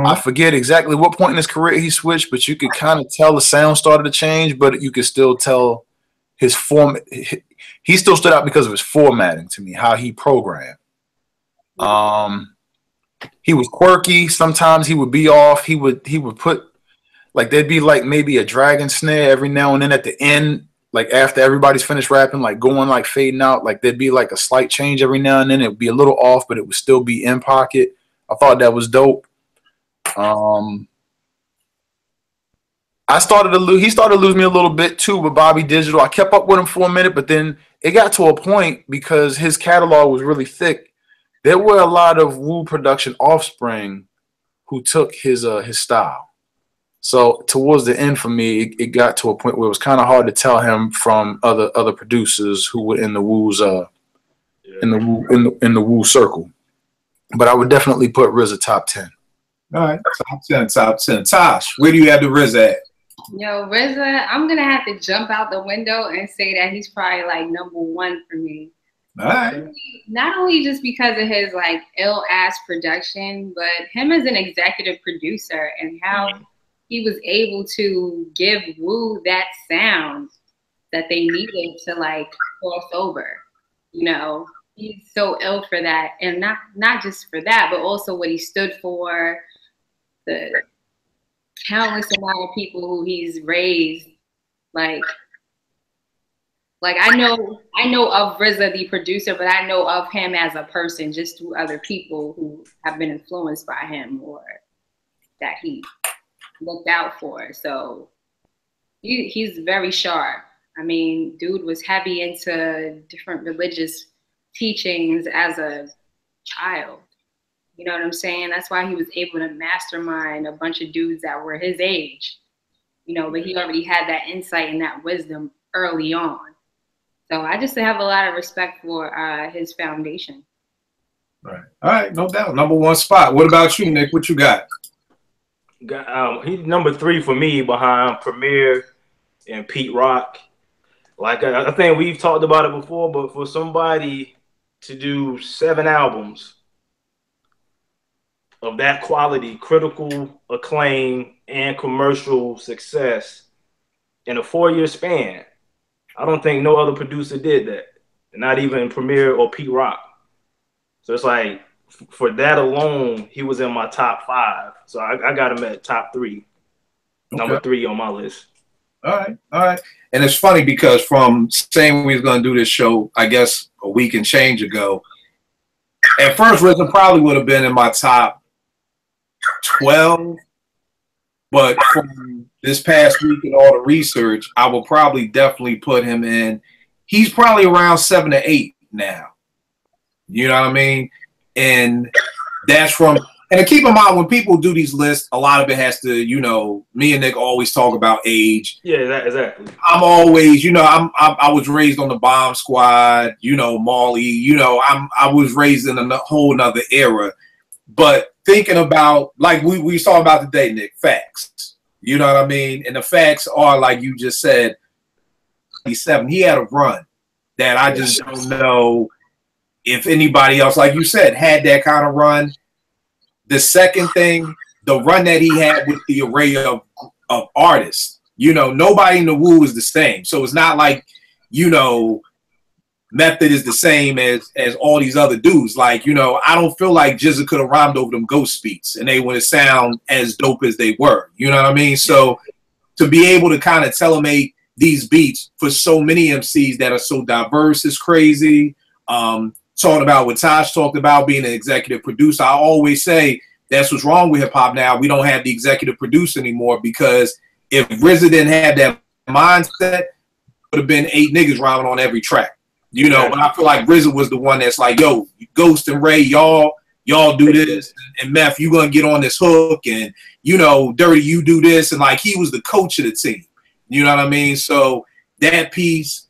S3: I forget exactly what point in his career he switched, but you could kind of tell the sound started to change, but you could still tell his form. He still stood out because of his formatting to me, how he programmed. He was quirky. Sometimes he would be off. He would put, like, there'd be like maybe a dragon snare every now and then at the end, like after everybody's finished rapping, like going, like fading out, like there'd be like a slight change every now and then. It would be a little off, but it would still be in pocket. I thought that was dope. He started to lose me a little bit too with Bobby Digital. I kept up with him for a minute, but then it got to a point because his catalog was really thick. There were a lot of Wu production offspring who took his style. So towards the end for me, it got to a point where it was kind of hard to tell him from other producers who were in the Wu's in the Wu circle. But I would definitely put RZA top 10.
S1: All right, top 10. Tosh, where do you have the RZA at?
S4: Yo, RZA, I'm gonna have to jump out the window and say that he's probably like #1 for me.
S1: All right.
S4: Not only just because of his like ill ass production, but him as an executive producer and how he was able to give Wu that sound that they needed to like cross over. You know, he's so ill for that, and not just for that, but also what he stood for, the countless amount of people who he's raised. Like I know of RZA the producer, but I know of him as a person just through other people who have been influenced by him or that he looked out for. So he's very sharp. I mean, dude was heavy into different religious teachings as a child. You know what I'm saying? That's why he was able to mastermind a bunch of dudes that were his age. You know, but he already had that insight and that wisdom early on. So I just have a lot of respect for his foundation.
S1: Right. All right, no doubt. #1 spot. What about you, Nick? What you got?
S2: He's #3 for me behind Premier and Pete Rock. Like I think we've talked about it before, but for somebody to do 7 albums of that quality, critical acclaim and commercial success in a 4-year span, I don't think no other producer did that. Not even Premier or Pete Rock. So it's like, for that alone, he was in my top 5. So I got him at top 3. Okay. #3 on my list.
S1: All right. And it's funny because from saying we was going to do this show, I guess a week and change ago, at first RZA probably would have been in my top 12. But from this past week and all the research, I will probably definitely put him in. He's probably around 7 to 8 now. You know what I mean? And that's from, and to keep in mind, when people do these lists, a lot of it has to, you know, me and Nick always talk about age.
S2: Yeah, exactly.
S1: I'm always, you know, I was raised on the Bomb Squad, you know, Marley, you know, I was raised in a whole nother era. But thinking about, like we was talking about today, Nick, facts. You know what I mean? And the facts are, like you just said, he had a run that I just don't know if anybody else, like you said, had that kind of run. The second thing, the run that he had with the array of artists, you know, nobody in the Wu is the same. So it's not like, you know, Method is the same as all these other dudes. Like, you know, I don't feel like GZA could have rhymed over them Ghost beats and they wouldn't sound as dope as they were. You know what I mean? So to be able to kind of telemate these beats for so many MCs that are so diverse is crazy. Talking about what Tosh talked about, being an executive producer, I always say that's what's wrong with hip hop now. We don't have the executive producer anymore, because if RZA didn't have that mindset, it would have been 8 niggas rhyming on every track. You know, but I feel like RZA was the one that's like, yo, Ghost and Ray, y'all do this, and Meth, you gonna get on this hook, and, you know, Dirty, you do this, and like he was the coach of the team. You know what I mean? So that piece.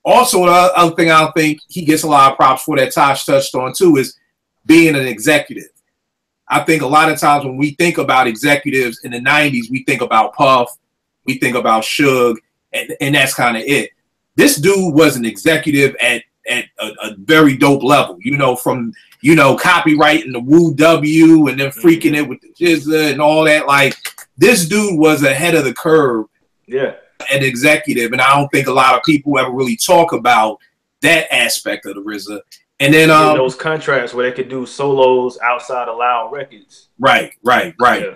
S1: Also, the other thing I don't think he gets a lot of props for that Tosh touched on too is being an executive. I think a lot of times when we think about executives in the 90s, we think about Puff, we think about Suge, and that's kind of it. This dude was an executive at a very dope level, you know, from, you know, copywriting the Wu W and then freaking it with the GZA and all that. Like, this dude was ahead of the curve.
S2: Yeah.
S1: An executive, and I don't think a lot of people ever really talk about that aspect of the RZA. And then
S2: those contracts where they could do solos outside of Loud Records.
S1: Right.
S2: Yeah.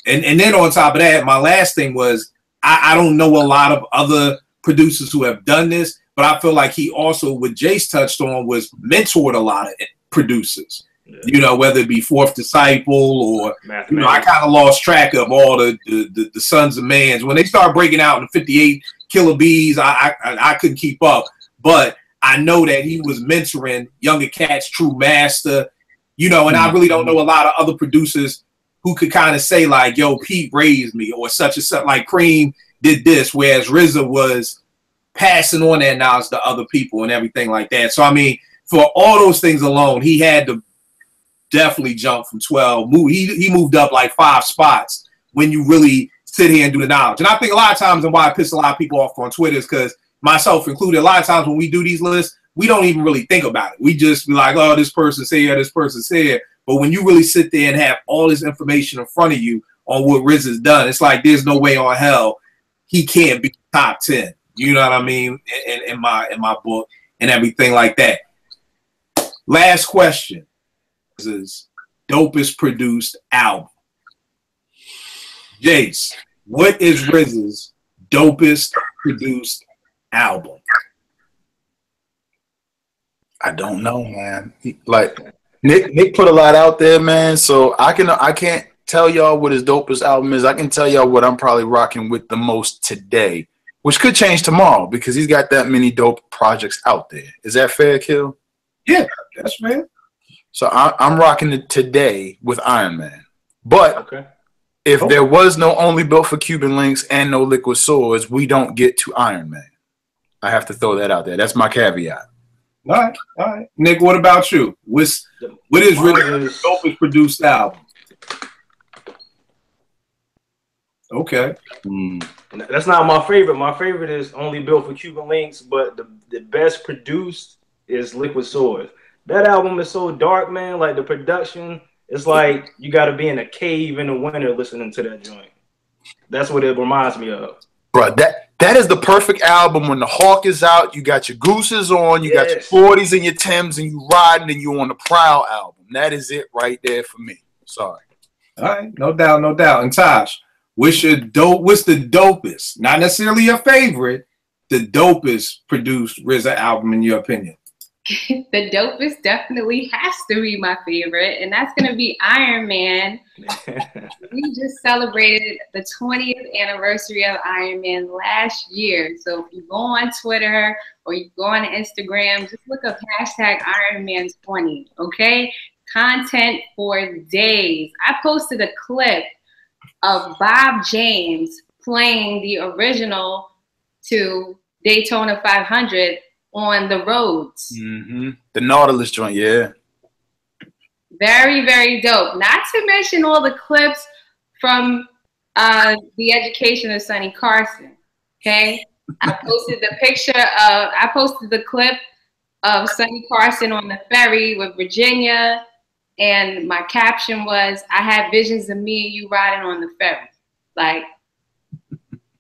S1: And then on top of that, my last thing was I don't know a lot of other producers who have done this, but I feel like he also, what Jace touched on, was mentored a lot of producers. Yeah. You know, whether it be Fourth Disciple or, you know, I kind of lost track of all the Sons of Mans. When they started breaking out in 58 Killer Bees, I couldn't keep up. But I know that he was mentoring younger cats, True Master, you know, and I really don't know a lot of other producers who could kind of say like, yo, Pete raised me, or such and such, like Cream did this, whereas RZA was passing on that knowledge to other people and everything like that. So I mean, for all those things alone, he had to definitely jump from 12. He moved up like 5 spots when you really sit here and do the knowledge. And I think a lot of times, and why I piss a lot of people off on Twitter, is because, myself included, a lot of times when we do these lists, we don't even really think about it. We just be like, oh, this person's here, this person's here. But when you really sit there and have all this information in front of you on what RZA's done, it's like there's no way on hell he can't be top 10. You know what I mean? In my book and everything like that. Last question. Is dopest produced album. Jace, what is RZA's dopest produced album?
S3: I don't know, man. Like Nick put a lot out there, man. So I can't tell y'all what his dopest album is. I can tell y'all what I'm probably rocking with the most today, which could change tomorrow because he's got that many dope projects out there. Is that fair, Kill?
S1: Yeah, that's fair.
S3: So I'm rocking it today with Iron Man. But
S2: Okay.
S3: if there was no Only Built for Cuban Links and no Liquid Swords, we don't get to Iron Man. I have to throw that out there. That's my caveat.
S1: All right. Nick, what about you? What is RZA's dopest produced album? Okay.
S2: That's not my favorite. My favorite is Only Built for Cuban Links, but the best produced is Liquid Swords. That album is so dark, man. Like the production, it's like you got to be in a cave in the winter listening to that joint. That's what it reminds me of.
S3: Bro, that is the perfect album when the Hawk is out, you got your Gooses on, you got your 40s and your Timbs, and you riding and you on the Prowl album. That is it right there for me. Sorry.
S1: All right, no doubt. And Tosh, what's the dopest, not necessarily your favorite, the dopest produced RZA album in your opinion?
S4: The dopest definitely has to be my favorite, and that's going to be Iron Man. We just celebrated the 20th anniversary of Iron Man last year. So if you go on Twitter or you go on Instagram, just look up hashtag Iron Man 20, okay? Content for days. I posted a clip of Bob James playing the original to Daytona 500 on the roads.
S3: The Nautilus joint, yeah.
S4: Very, very dope. Not to mention all the clips from The Education of Sonny Carson. Okay, I posted the clip of Sonny Carson on the ferry with Virginia, and my caption was, "I had visions of me and you riding on the ferry." Like,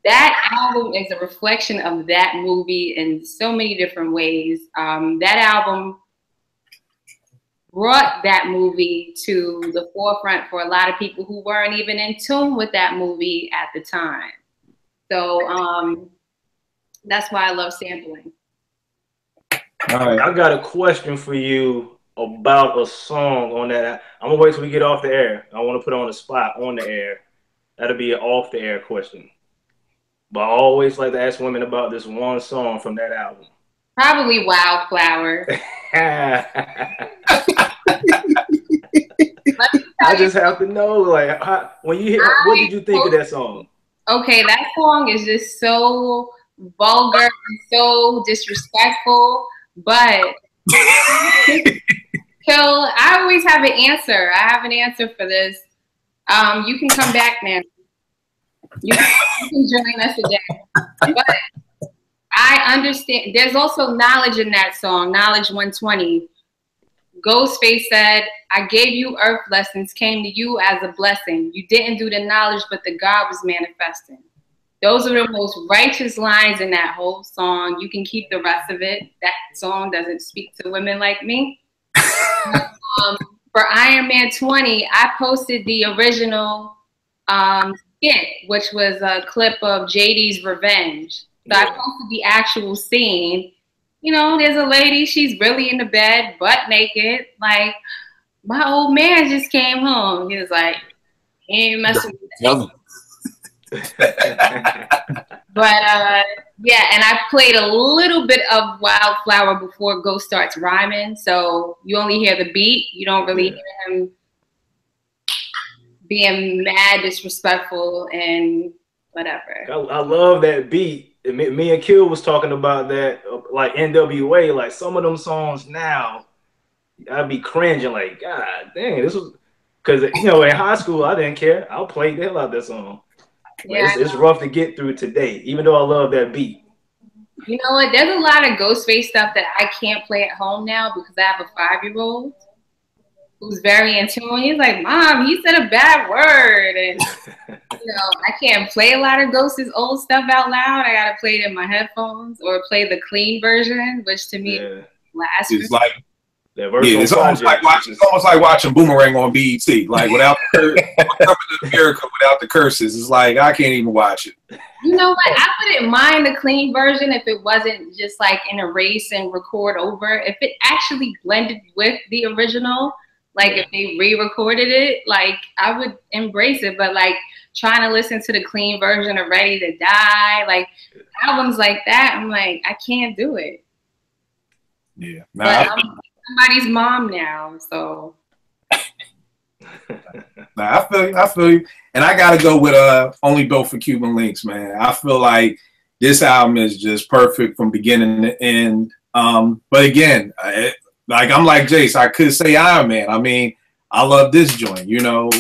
S4: that album is a reflection of that movie in so many different ways. That album brought that movie to the forefront for a lot of people who weren't even in tune with that movie at the time. So that's why I love sampling.
S1: All right.
S2: I got a question for you about a song on that. I'm gonna wait till we get off the air. I want to put it on the spot on the air. That'll be an off the air question. But I always like to ask women about this one song from that album.
S4: Probably Wildflower.
S2: I just have to know, like, when you hear, what did you think of that song?
S4: Okay, that song is just so vulgar and so disrespectful, but I always have an answer. I have an answer for this. You can come back, man. You can join us again. But I understand. There's also knowledge in that song, Knowledge 120. Ghostface said, "I gave you earth lessons, came to you as a blessing. You didn't do the knowledge, but the God was manifesting." Those are the most righteous lines in that whole song. You can keep the rest of it. That song doesn't speak to women like me. For Iron Man 20, I posted the original skit, which was a clip of JD's Revenge. So I posted the actual scene. You know, there's a lady, she's really in the bed, butt naked. Like, my old man just came home. He was like, he ain't messing with that. But yeah, and I played a little bit of Wildflower before Ghost starts rhyming. So you only hear the beat. You don't really hear him being mad disrespectful and whatever.
S2: I love that beat. Me and Kill was talking about that, like NWA, like some of them songs now, I'd be cringing, like, God dang, this was, because, you know, in high school, I didn't care. I'll play the hell out of that song.
S4: Yeah,
S2: it's rough to get through today, even though I love that beat.
S4: You know what? There's a lot of Ghostface stuff that I can't play at home now because I have a 5-year-old who's very in tune. He's like, Mom, he said a bad word. And, you know, I can't play a lot of Ghost's old stuff out loud. I got to play it in my headphones or play the clean version, which to me is blasphemous.
S1: It's like, it's almost like watching Boomerang on BET. Like without America, without the curses, it's like I can't even watch it.
S4: You know what? I wouldn't mind the clean version if it wasn't just like an erase and record over. If it actually blended with the original, like if they re-recorded it, like I would embrace it. But like trying to listen to the clean version of Ready to Die, like albums like that, I'm like, I can't do it.
S1: Yeah.
S4: But I'm somebody's mom now, so.
S1: I feel you. And I gotta go with Only Built for Cuban Links, man. I feel like this album is just perfect from beginning to end. But again, I'm like Jace, I could say Iron Man. I mean, I love this joint, you know.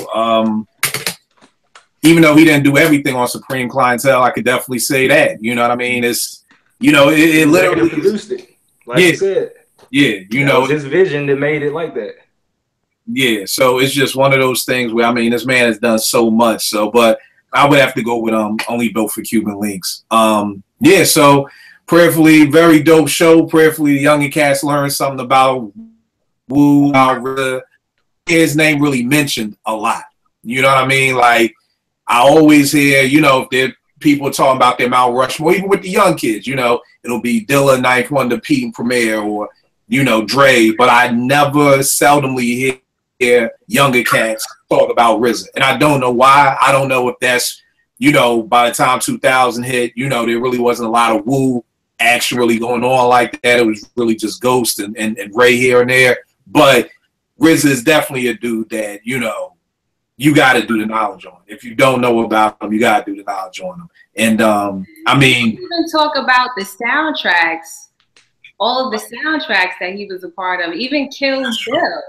S1: Even though he didn't do everything on Supreme Clientele, I could definitely say that. You know what I mean? It's, you know, it literally
S2: produced it. Like you said.
S1: Yeah, you know,
S2: his vision that made it like that.
S1: Yeah, so it's just one of those things where, I mean, this man has done so much. So, but I would have to go with Only Built for Cuban Links. Yeah, so prayerfully, very dope show. Prayerfully, the younger cats learn something about Wu. His name really mentioned a lot. You know what I mean? Like, I always hear, you know, if there people talking about their Mount Rushmore, even with the young kids, you know, it'll be Dilla, Ninth Wonder, Pete and Premier, or, you know, Dre, but I never seldomly hear younger cats talk about RZA. And I don't know why. I don't know if that's, you know, by the time 2000 hit, you know, there really wasn't a lot of Wu action really going on like that. It was really just Ghost and Ray here and there. But RZA is definitely a dude that, you know, you got to do the knowledge on. If you don't know about him, you got to do the knowledge on him. And I mean,
S4: even talk about the soundtracks, all of the soundtracks that he was a part of, even Kill Bill.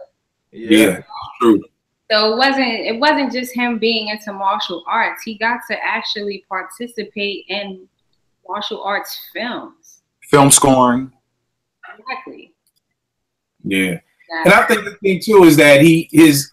S1: Yeah, true.
S4: So it wasn't just him being into martial arts. He got to actually participate in martial arts films.
S3: Film scoring.
S4: Exactly.
S1: Yeah. And I think the thing too is that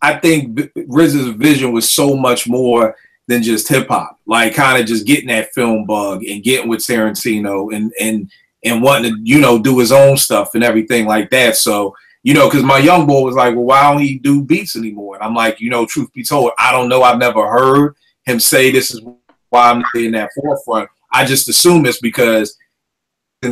S1: I think RZA's vision was so much more than just hip hop. Like kind of just getting that film bug and getting with Tarantino and wanting to, you know, do his own stuff and everything like that. So, you know, because my young boy was like, well, why don't he do beats anymore? And I'm like, you know, truth be told, I don't know. I've never heard him say this is why I'm in that forefront. I just assume it's because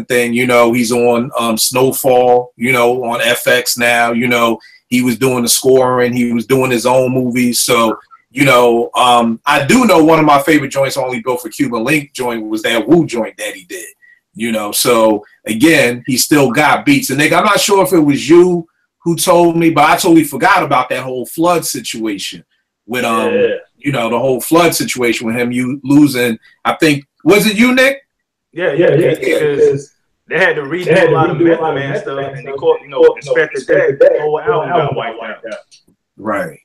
S1: thing, you know, he's on Snowfall, you know, on FX now, you know, he was doing the scoring, he was doing his own movies. So, you know, I do know one of my favorite joints Only Built for Cuban Link joint was that Wu joint that he did, you know. So again, he still got beats. And Nick, I'm not sure if it was you who told me, but I totally forgot about that whole flood situation with you know, the whole flood situation with him, you losing, I think, was it you, Nick?
S2: Yeah. Because they had to redo a lot of Method Man stuff, and they caught, you know, Inspector Deck, the whole album got wiped out. Right.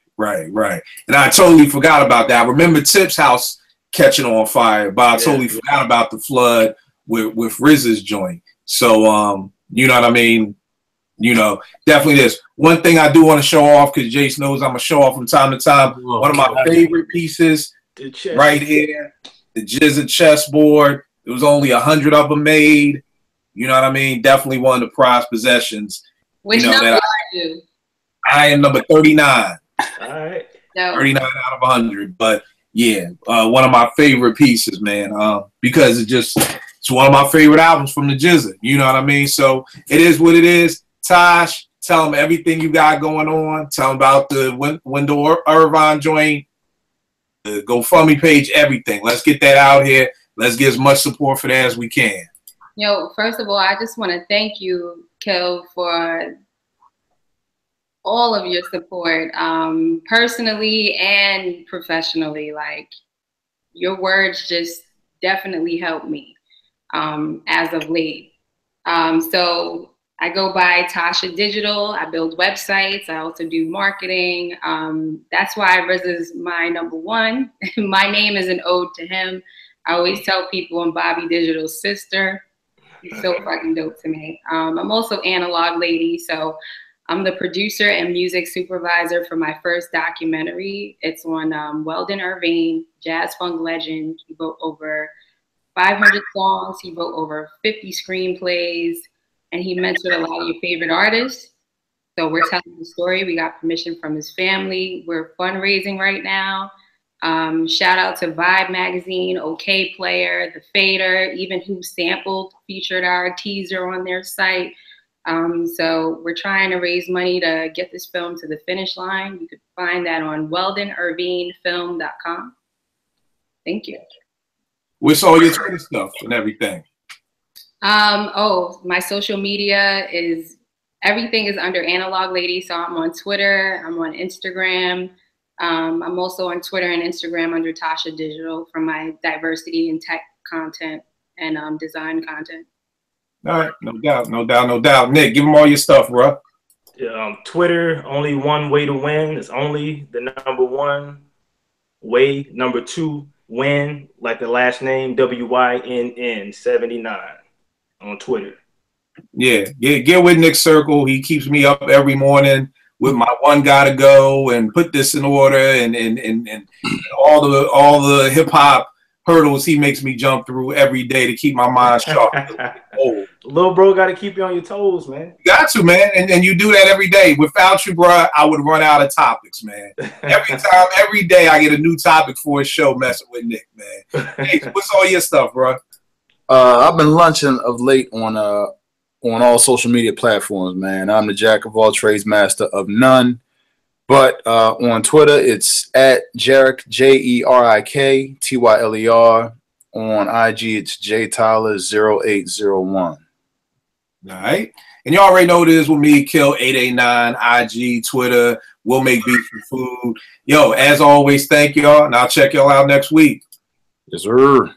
S1: And I totally forgot about that. I remember Tip's house catching on fire, but I totally forgot about the flood with RZA's joint. So, you know what I mean? You know, definitely this. One thing I do want to show off, because Jace knows I'm going to show off from time to time, one of my favorite pieces right here, the GZA chessboard. There was only 100 of them made. You know what I mean? Definitely one of the prized possessions.
S4: Which
S1: you know,
S4: number are you?
S1: I am number 39.
S2: All right.
S4: No.
S1: 39 out of 100. But yeah, one of my favorite pieces, man. Because it's one of my favorite albums from the GZA. You know what I mean? So it is what it is. Tosh, tell them everything you got going on. Tell them about the Wendell Irvine joint, the GoFundMe page, everything. Let's get that out here. Let's get as much support for that as we can.
S4: You know, first of all, I just want to thank you, Kill, for, you know, the support that you give me. You know, I know that you have a lot of fans, and I know that you have a lot of all of your support, personally and professionally. Like, your words just definitely helped me as of late. So I go by Tasha Digital. I build websites. I also do marketing. That's why Riz is my #1. My name is an ode to him. I always tell people I'm Bobby Digital's sister. He's so fucking dope to me. I'm also Analog Lady, so I'm the producer and music supervisor for my first documentary. It's on Weldon Irvine, jazz funk legend. He wrote over 500 songs. He wrote over 50 screenplays, and he mentored a lot of your favorite artists. So we're telling the story. We got permission from his family. We're fundraising right now. Shout out to Vibe Magazine, OK Player, The Fader, even Who Sampled featured our teaser on their site. So we're trying to raise money to get this film to the finish line. You could find that on weldonirvinefilm.com. Thank you.
S1: What's all your Twitter stuff and everything?
S4: Oh, my social media is, everything is under Analog Lady. So I'm on Twitter, I'm on Instagram. I'm also on Twitter and Instagram under Tasha Digital for my diversity and tech content and design content.
S1: All right, no doubt, no doubt, no doubt. Nick, give them all your stuff, bro.
S2: Yeah, Twitter, only one way to win. It's only the #1 way. #2, win, like the last name, WYNN 79 on Twitter.
S1: Yeah, get with Nick Circle. He keeps me up every morning with my one gotta go and put this in order and all the hip hop hurdles he makes me jump through every day to keep my mind sharp.
S2: Little bro got to keep you on your toes, man.
S1: You got to, man, and you do that every day. Without you, bro, I would run out of topics, man. Every day I get a new topic for a show messing with Nick, man. Hey, what's all your stuff, bro?
S3: I've been lunching of late on all social media platforms, man. I'm the jack of all trades, master of none. But on Twitter, it's at Jerik, JERIK On IG, it's JTyler0801.
S1: All right. And you already know this with me, Kill889, IG, Twitter. We'll make beats for food. Yo, as always, thank y'all. And I'll check y'all out next week.
S3: Yes, sir.